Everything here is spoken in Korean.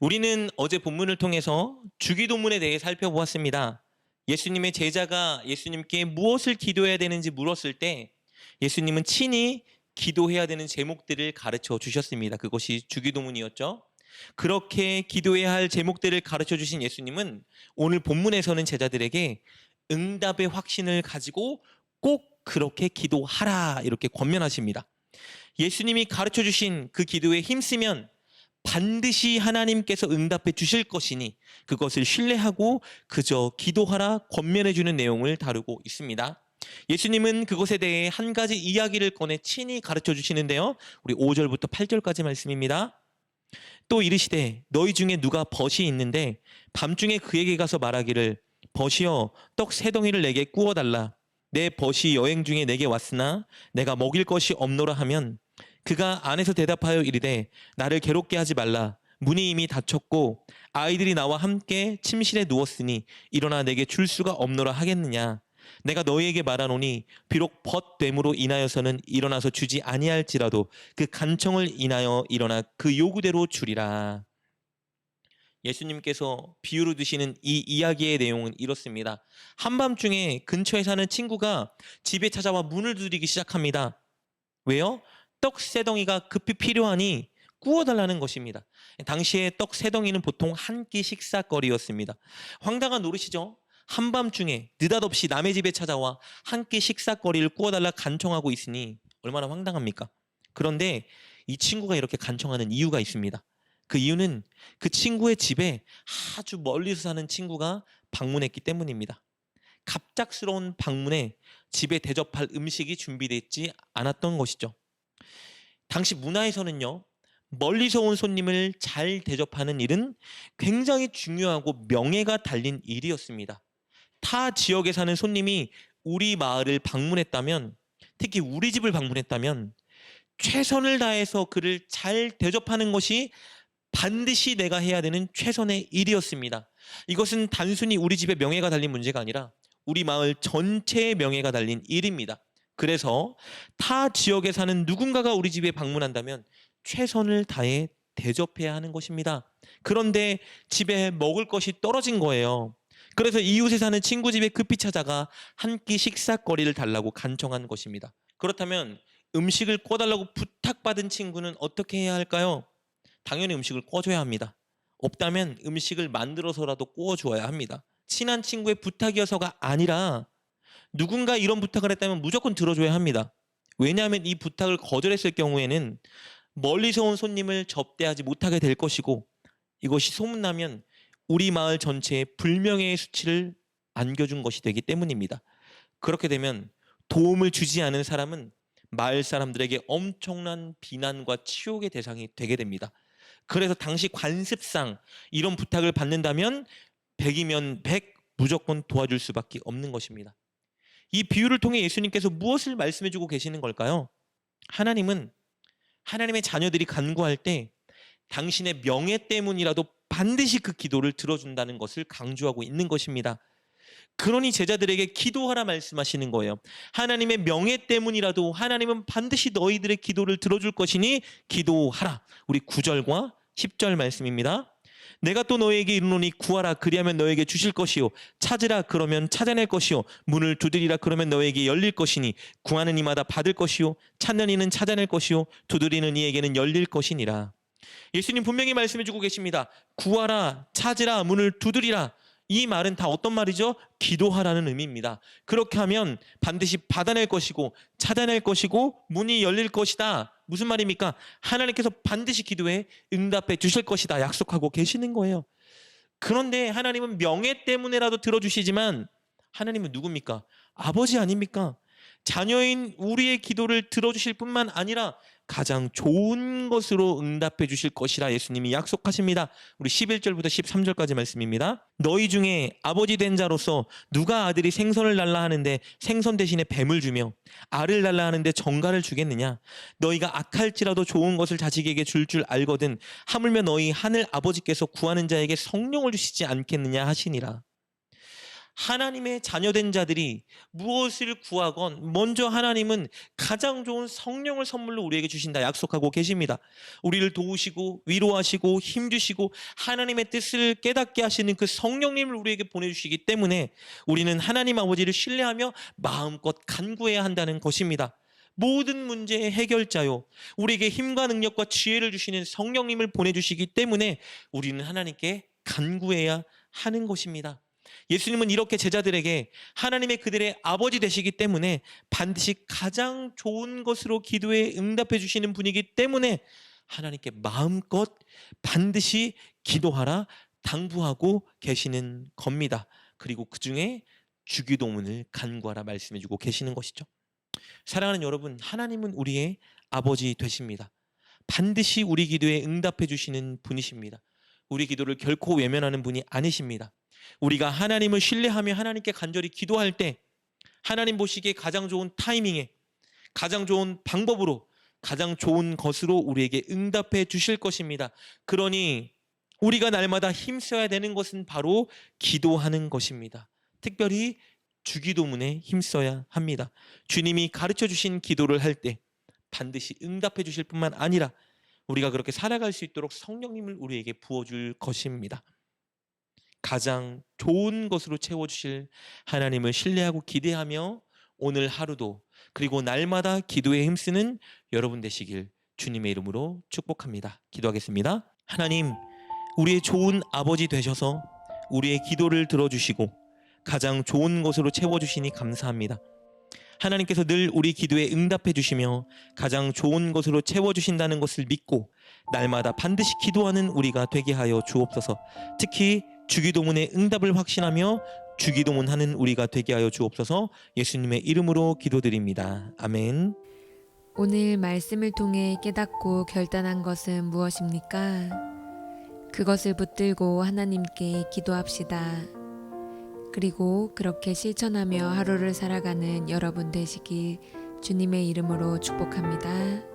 우리는 어제 본문을 통해서 주기도문에 대해 살펴보았습니다. 예수님의 제자가 예수님께 무엇을 기도해야 되는지 물었을 때 예수님은 친히 기도해야 되는 제목들을 가르쳐 주셨습니다. 그것이 주기도문이었죠. 그렇게 기도해야 할 제목들을 가르쳐 주신 예수님은 오늘 본문에서는 제자들에게 응답의 확신을 가지고 꼭 그렇게 기도하라 이렇게 권면하십니다. 예수님이 가르쳐 주신 그 기도에 힘쓰면 반드시 하나님께서 응답해 주실 것이니 그것을 신뢰하고 그저 기도하라 권면해 주는 내용을 다루고 있습니다. 예수님은 그것에 대해 한 가지 이야기를 꺼내 친히 가르쳐 주시는데요. 우리 5절부터 8절까지 말씀입니다. 또 이르시되 너희 중에 누가 벗이 있는데 밤중에 그에게 가서 말하기를 벗이여 떡 세 덩이를 내게 구워 달라. 내 벗이 여행 중에 내게 왔으나 내가 먹일 것이 없노라 하면 그가 안에서 대답하여 이르되 나를 괴롭게 하지 말라. 문이 이미 닫혔고 아이들이 나와 함께 침실에 누웠으니 일어나 내게 줄 수가 없노라 하겠느냐. 내가 너희에게 말하노니 비록 벗됨으로 인하여서는 일어나서 주지 아니할지라도 그 간청을 인하여 일어나 그 요구대로 주리라. 예수님께서 비유로 드시는 이 이야기의 내용은 이렇습니다. 한밤중에 근처에 사는 친구가 집에 찾아와 문을 두드리기 시작합니다. 왜요? 떡 세 덩이가 급히 필요하니 구워달라는 것입니다. 당시에 떡 세 덩이는 보통 한 끼 식사거리였습니다. 황당한 노릇이죠. 한밤중에 느닷없이 남의 집에 찾아와 한 끼 식사거리를 구워달라 간청하고 있으니 얼마나 황당합니까? 그런데 이 친구가 이렇게 간청하는 이유가 있습니다. 그 이유는 그 친구의 집에 아주 멀리서 사는 친구가 방문했기 때문입니다. 갑작스러운 방문에 집에 대접할 음식이 준비되지 않았던 것이죠. 당시 문화에서는요, 멀리서 온 손님을 잘 대접하는 일은 굉장히 중요하고 명예가 달린 일이었습니다. 타 지역에 사는 손님이 우리 마을을 방문했다면, 특히 우리 집을 방문했다면 최선을 다해서 그를 잘 대접하는 것이 반드시 내가 해야 되는 최선의 일이었습니다. 이것은 단순히 우리 집의 명예가 달린 문제가 아니라 우리 마을 전체의 명예가 달린 일입니다. 그래서 타 지역에 사는 누군가가 우리 집에 방문한다면 최선을 다해 대접해야 하는 것입니다. 그런데 집에 먹을 것이 떨어진 거예요. 그래서 이웃에 사는 친구 집에 급히 찾아가 한 끼 식사거리를 달라고 간청한 것입니다. 그렇다면 음식을 꺼달라고 부탁받은 친구는 어떻게 해야 할까요? 당연히 음식을 꺼줘야 합니다. 없다면 음식을 만들어서라도 구워주어야 합니다. 친한 친구의 부탁이어서가 아니라 누군가 이런 부탁을 했다면 무조건 들어줘야 합니다. 왜냐하면 이 부탁을 거절했을 경우에는 멀리서 온 손님을 접대하지 못하게 될 것이고 이것이 소문나면 우리 마을 전체에 불명예의 수치를 안겨준 것이 되기 때문입니다. 그렇게 되면 도움을 주지 않은 사람은 마을 사람들에게 엄청난 비난과 치욕의 대상이 되게 됩니다. 그래서 당시 관습상 이런 부탁을 받는다면 100이면 100 무조건 도와줄 수밖에 없는 것입니다. 이 비유를 통해 예수님께서 무엇을 말씀해주고 계시는 걸까요? 하나님은 하나님의 자녀들이 간구할 때 당신의 명예 때문이라도 반드시 그 기도를 들어준다는 것을 강조하고 있는 것입니다. 그러니 제자들에게 기도하라 말씀하시는 거예요. 하나님의 명예 때문이라도 하나님은 반드시 너희들의 기도를 들어줄 것이니 기도하라. 우리 9절과 10절 말씀입니다. 내가 또 너희에게 이르노니 구하라 그리하면 너에게 주실 것이요 찾으라 그러면 찾아낼 것이요 문을 두드리라 그러면 너에게 열릴 것이니 구하는 이마다 받을 것이요 찾는 이는 찾아낼 것이요 두드리는 이에게는 열릴 것이니라. 예수님 분명히 말씀해주고 계십니다. 구하라 찾으라 문을 두드리라. 이 말은 다 어떤 말이죠? 기도하라는 의미입니다. 그렇게 하면 반드시 받아낼 것이고 찾아낼 것이고 문이 열릴 것이다. 무슨 말입니까? 하나님께서 반드시 기도에 응답해 주실 것이다. 약속하고 계시는 거예요. 그런데 하나님은 명예 때문에라도 들어주시지만 하나님은 누굽니까? 아버지 아닙니까? 자녀인 우리의 기도를 들어주실 뿐만 아니라 가장 좋은 것으로 응답해 주실 것이라 예수님이 약속하십니다. 우리 11절부터 13절까지 말씀입니다. 너희 중에 아버지 된 자로서 누가 아들이 생선을 달라 하는데 생선 대신에 뱀을 주며 알을 달라 하는데 정갈을 주겠느냐? 너희가 악할지라도 좋은 것을 자식에게 줄 알거든 하물며 너희 하늘 아버지께서 구하는 자에게 성령을 주시지 않겠느냐 하시니라. 하나님의 자녀된 자들이 무엇을 구하건 먼저 하나님은 가장 좋은 성령을 선물로 우리에게 주신다 약속하고 계십니다. 우리를 도우시고 위로하시고 힘주시고 하나님의 뜻을 깨닫게 하시는 그 성령님을 우리에게 보내주시기 때문에 우리는 하나님 아버지를 신뢰하며 마음껏 간구해야 한다는 것입니다. 모든 문제의 해결자요, 우리에게 힘과 능력과 지혜를 주시는 성령님을 보내주시기 때문에 우리는 하나님께 간구해야 하는 것입니다. 예수님은 이렇게 제자들에게 하나님의 그들의 아버지 되시기 때문에 반드시 가장 좋은 것으로 기도에 응답해 주시는 분이기 때문에 하나님께 마음껏 반드시 기도하라 당부하고 계시는 겁니다. 그리고 그 중에 주기도문을 간구하라 말씀해 주고 계시는 것이죠. 사랑하는 여러분, 하나님은 우리의 아버지 되십니다. 반드시 우리 기도에 응답해 주시는 분이십니다. 우리 기도를 결코 외면하는 분이 아니십니다. 우리가 하나님을 신뢰하며 하나님께 간절히 기도할 때 하나님 보시기에 가장 좋은 타이밍에 가장 좋은 방법으로 가장 좋은 것으로 우리에게 응답해 주실 것입니다. 그러니 우리가 날마다 힘써야 되는 것은 바로 기도하는 것입니다. 특별히 주기도문에 힘써야 합니다. 주님이 가르쳐 주신 기도를 할 때 반드시 응답해 주실 뿐만 아니라 우리가 그렇게 살아갈 수 있도록 성령님을 우리에게 부어줄 것입니다. 가장 좋은 것으로 채워주실 하나님을 신뢰하고 기대하며 오늘 하루도 그리고 날마다 기도에 힘쓰는 여러분 되시길 주님의 이름으로 축복합니다. 기도하겠습니다. 하나님, 우리의 좋은 아버지 되셔서 우리의 기도를 들어주시고 가장 좋은 것으로 채워주시니 감사합니다. 하나님께서 늘 우리 기도에 응답해 주시며 가장 좋은 것으로 채워주신다는 것을 믿고 날마다 반드시 기도하는 우리가 되게 하여 주옵소서. 특히 주기도문의 응답을 확신하며 주기도문하는 우리가 되게 하여 주옵소서. 예수님의 이름으로 기도드립니다. 아멘. 오늘 말씀을 통해 깨닫고 결단한 것은 무엇입니까? 그것을 붙들고 하나님께 기도합시다. 그리고 그렇게 실천하며 하루를 살아가는 여러분 되시길 주님의 이름으로 축복합니다.